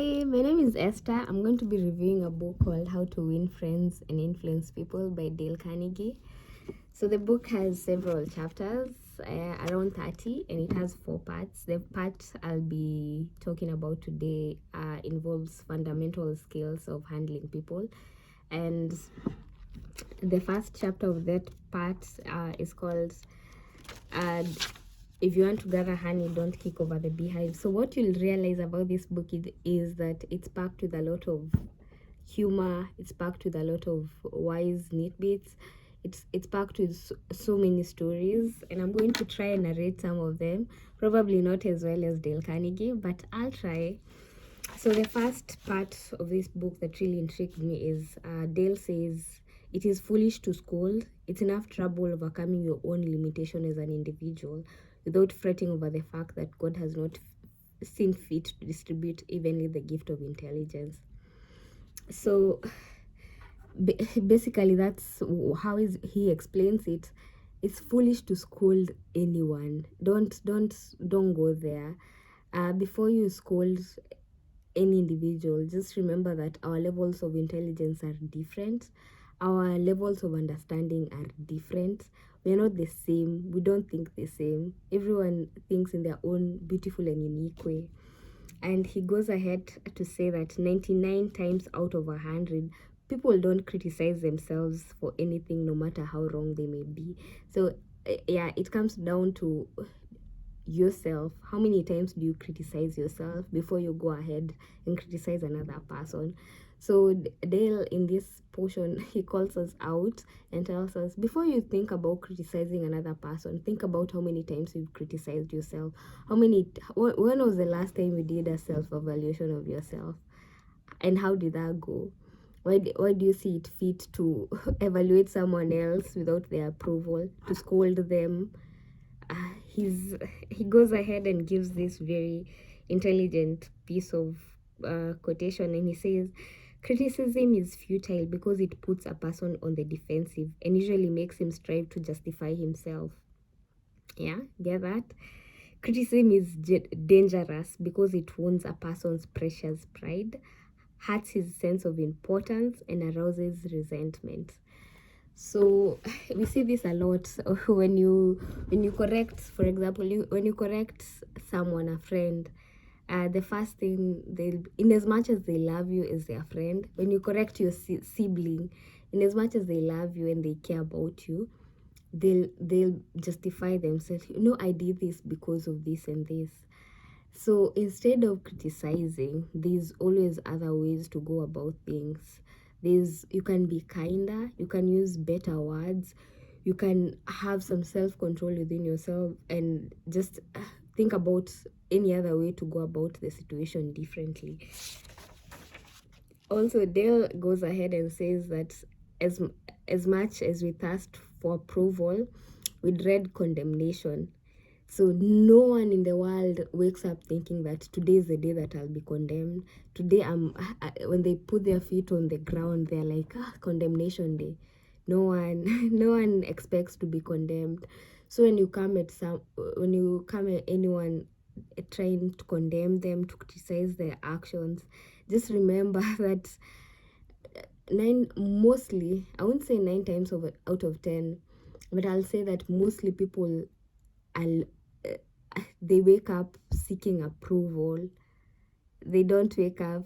Hi, my name is Esther. I'm going to be reviewing a book called How to Win Friends and Influence People by Dale Carnegie. So the book has several chapters, around 30, and it has 4 parts. The part I'll be talking about today involves fundamental skills of handling people. And the first chapter of that part is called if you want to gather honey, don't kick over the beehive. So what you'll realize about this book is that it's packed with a lot of humor. It's packed with a lot of wise nitbits. It's packed with so many stories, and I'm going to try and narrate some of them. Probably not as well as Dale Carnegie, but I'll try. So the first part of this book that really intrigued me is Dale says, it is foolish to scold. It's enough trouble overcoming your own limitation as an individual without fretting over the fact that God has not seen fit to distribute evenly the gift of intelligence. So basically that's how he explains it. It's foolish to scold anyone. Don't go there. Before you scold any individual, just remember that our levels of intelligence are different. Our levels of understanding are different. We're not the same. We don't think the same. Everyone thinks in their own beautiful and unique way. And he goes ahead to say that 99 times out of 100, people don't criticize themselves for anything, no matter how wrong they may be. So yeah, it comes down to yourself. How many times do you criticize yourself before you go ahead and criticize another person? So Dale, in this portion, he calls us out and tells us, before you think about criticizing another person, think about how many times you've criticized yourself. When was the last time you did a self-evaluation of yourself, and how did that go? Why do you see it fit to evaluate someone else without their approval, to scold them? He goes ahead and gives this very intelligent piece of quotation, and he says, criticism is futile because it puts a person on the defensive and usually makes him strive to justify himself. Yeah, get that? Criticism is dangerous because it wounds a person's precious pride, hurts his sense of importance, and arouses resentment. So we see this a lot when you correct, for example, when you correct someone, a friend, the first thing in as much as they love you as their friend, when you correct your sibling, in as much as they love you and they care about you, they'll justify themselves. I did this because of this and this. So instead of criticizing, there's always other ways to go about things. You can be kinder, you can use better words, you can have some self-control within yourself, and just think about any other way to go about the situation differently. Also, Dale goes ahead and says that as much as we thirst for approval, we dread condemnation. So no one in the world wakes up thinking that today is the day that I'll be condemned. Today, when they put their feet on the ground, they're like, condemnation day. No one expects to be condemned. So when you come at anyone trying to condemn them, to criticize their actions, just remember that mostly, I won't say 9 times out of 10, but I'll say that mostly people they wake up seeking approval. They don't wake up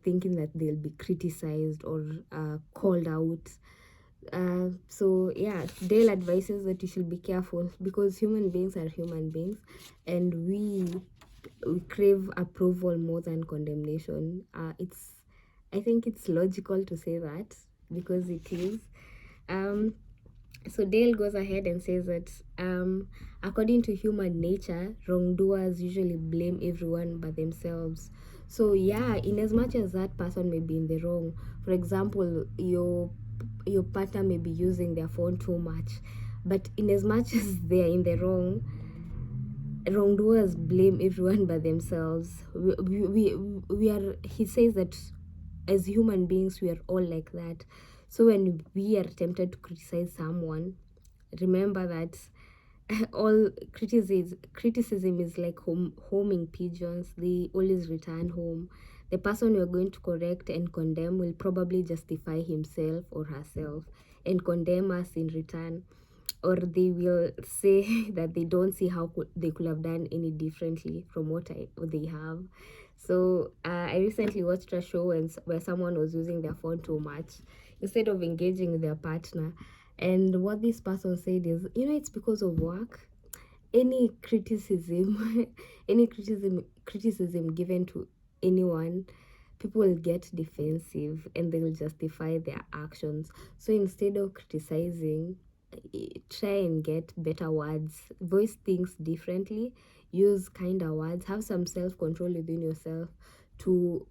thinking that they'll be criticized or called out. So yeah, Dale advises that you should be careful because human beings are human beings, and we crave approval more than condemnation. I think it's logical to say that because it is. So Dale goes ahead and says that according to human nature, wrongdoers usually blame everyone but themselves. So yeah, in as much as that person may be in the wrong, for example, your partner may be using their phone too much, but in as much as they're in the wrong, wrongdoers blame everyone but themselves. We are, he says that as human beings, we are all like that. So when we are tempted to criticize someone, remember that all criticism is like homing pigeons. They always return home. The person you're going to correct and condemn will probably justify himself or herself and condemn us in return, or they will say that they don't see how they could have done any differently from what they have. So I recently watched a show where someone was using their phone too much instead of engaging with their partner. And what this person said is, it's because of work. Any criticism, any criticism given to anyone, people will get defensive and they will justify their actions. So instead of criticizing, try and get better words, voice things differently, use kinder words, have some self-control within yourself to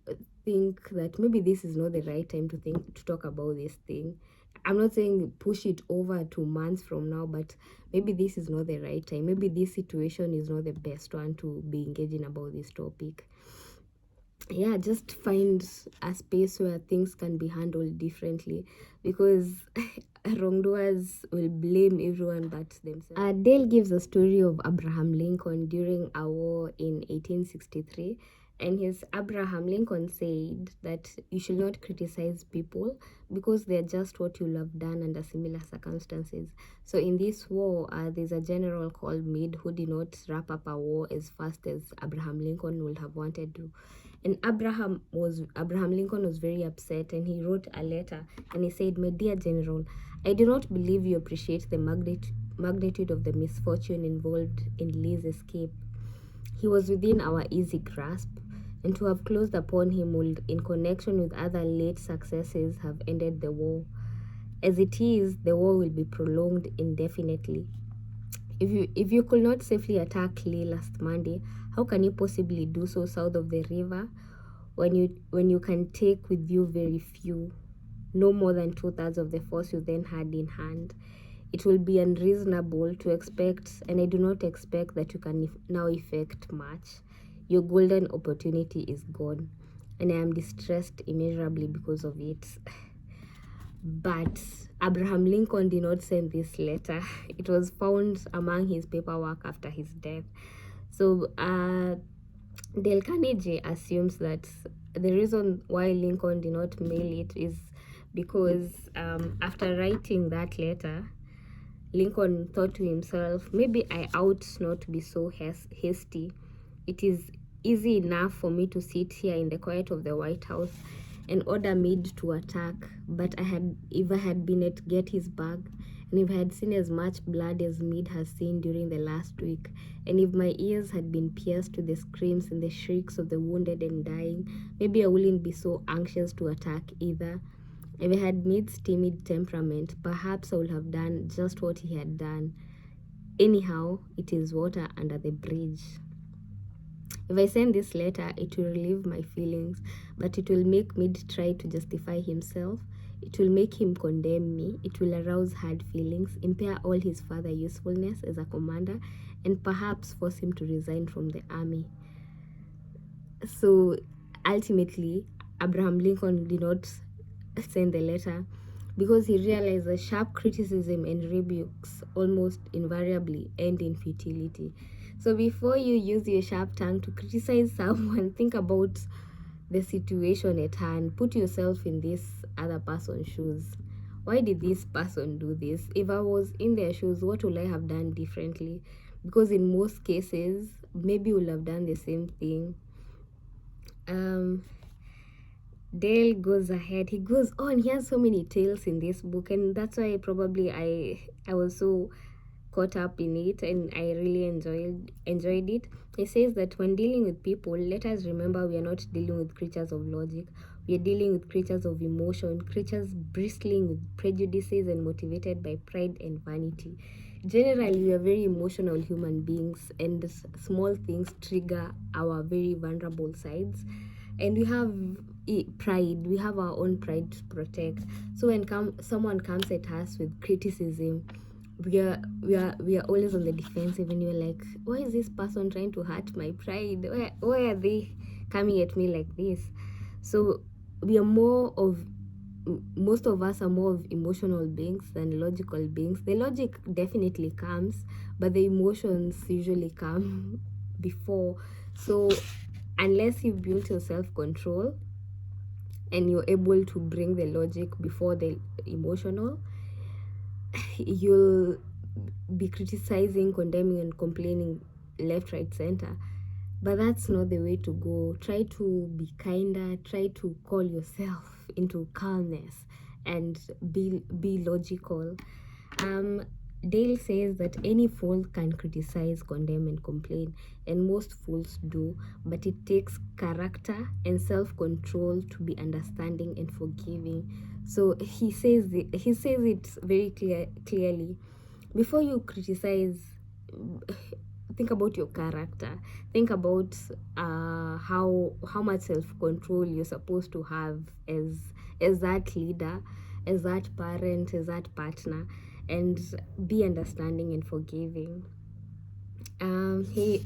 think that maybe this is not the right time to talk about this thing. I'm not saying push it over to months from now, but maybe this is not the right time. Maybe this situation is not the best one to be engaging about this topic. Yeah, just find a space where things can be handled differently, because wrongdoers will blame everyone but themselves. Dale gives a story of Abraham Lincoln during a war in 1863. And his Abraham Lincoln said that you should not criticize people because they're just what you'll have done under similar circumstances. So in this war, there's a general called Meade who did not wrap up a war as fast as Abraham Lincoln would have wanted to. And Abraham Lincoln was very upset, and he wrote a letter and he said, "My dear General, I do not believe you appreciate the magnitude of the misfortune involved in Lee's escape. He was within our easy grasp, and to have closed upon him would, in connection with other late successes, have ended the war. As it is, the war will be prolonged indefinitely. If you could not safely attack Lee last Monday, how can you possibly do so south of the river when you can take with you very few, no more than 2/3 of the force you then had in hand? It will be unreasonable to expect, and I do not expect, that you can now effect much. Your golden opportunity is gone, and I am distressed immeasurably because of it." But Abraham Lincoln did not send this letter. It was found among his paperwork after his death. So Dale Carnegie assumes that the reason why Lincoln did not mail it is because after writing that letter, Lincoln thought to himself, maybe I ought not to be so hasty. It is easy enough for me to sit here in the quiet of the White House and order Meade to attack, but if I had been at Gettysburg, and if I had seen as much blood as Meade has seen during the last week, and if my ears had been pierced to the screams and the shrieks of the wounded and dying, maybe I wouldn't be so anxious to attack either. If I had Meade's timid temperament, perhaps I would have done just what he had done. Anyhow, it is water under the bridge. If I send this letter, it will relieve my feelings, but it will make Meade try to justify himself. It will make him condemn me. It will arouse hard feelings, impair all his further usefulness as a commander, and perhaps force him to resign from the army. So ultimately, Abraham Lincoln did not send the letter because he realized that sharp criticism and rebukes almost invariably end in futility. So before you use your sharp tongue to criticize someone, think about the situation at hand. Put yourself in this other person's shoes. Why did this person do this? If I was in their shoes, what would I have done differently? Because in most cases, maybe you will have done the same thing. Dale goes ahead. He goes on. He has so many tales in this book, and that's why probably I was so caught up in it, and I really enjoyed it. He says that when dealing with people, let us remember we are not dealing with creatures of logic. We are dealing with creatures of emotion, creatures bristling with prejudices and motivated by pride and vanity. Generally, we are very emotional human beings, and small things trigger our very vulnerable sides. And we have pride. We have our own pride to protect. So when someone comes at us with criticism, we are always on the defensive, and you're like, why is this person trying to hurt my pride? Why are they coming at me like this? So most of us are more of emotional beings than logical beings. The logic definitely comes, but the emotions usually come before. So unless you build your self-control and you're able to bring the logic before the emotional, you'll be criticizing, condemning, and complaining left, right, center. But that's not the way to go. Try to be kinder, try to call yourself into calmness and be logical. Dale says that any fool can criticize, condemn, and complain, and most fools do, but it takes character and self-control to be understanding and forgiving. So he says it very clearly. Before you criticize, think about your character. Think about how much self-control you're supposed to have as that leader, as that parent, as that partner, and be understanding and forgiving. He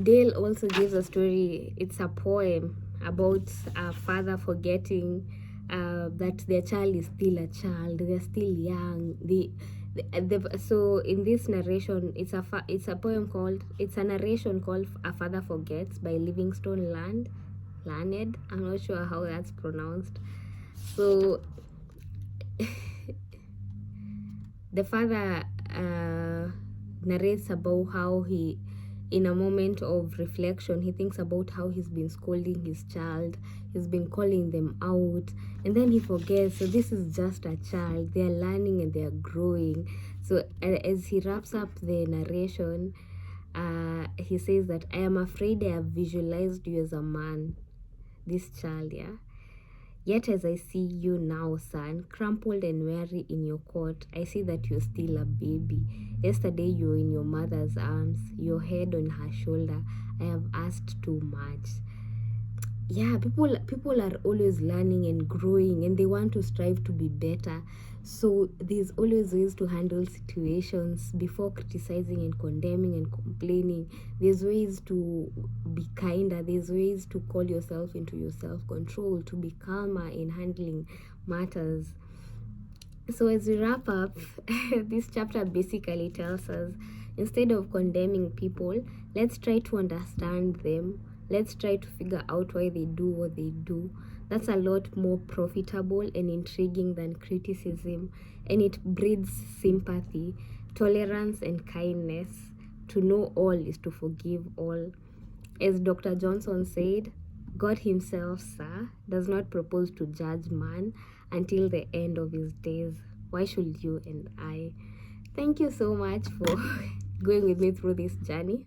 Dale also gives a story. It's a poem about a father forgetting that their child is still a child. They're still young. So in this narration, it's a poem called, it's a narration called "A Father Forgets" by Livingstone Learned. I'm not sure how that's pronounced. So the father narrates about how he, in a moment of reflection, he thinks about how he's been scolding his child, he's been calling them out, and then he forgets. So this is just a child. They are learning and they are growing. So as he wraps up the narration, he says that, "I am afraid I have visualized you as a man, this child, yeah. Yet as I see you now, son, crumpled and weary in your cot, I see that you're still a baby. Yesterday you were in your mother's arms, your head on her shoulder. I have asked too much." Yeah, people are always learning and growing, and they want to strive to be better. So there's always ways to handle situations before criticizing and condemning and complaining. There's ways to be kinder. There's ways to call yourself into your self-control, to be calmer in handling matters. So as we wrap up, this chapter basically tells us, instead of condemning people, let's try to understand them. Let's try to figure out why they do what they do. That's a lot more profitable and intriguing than criticism, and it breeds sympathy, tolerance, and kindness. To know all is to forgive all. As Dr. Johnson said, God himself, sir, does not propose to judge man until the end of his days. Why should you and I? Thank you so much for going with me through this journey.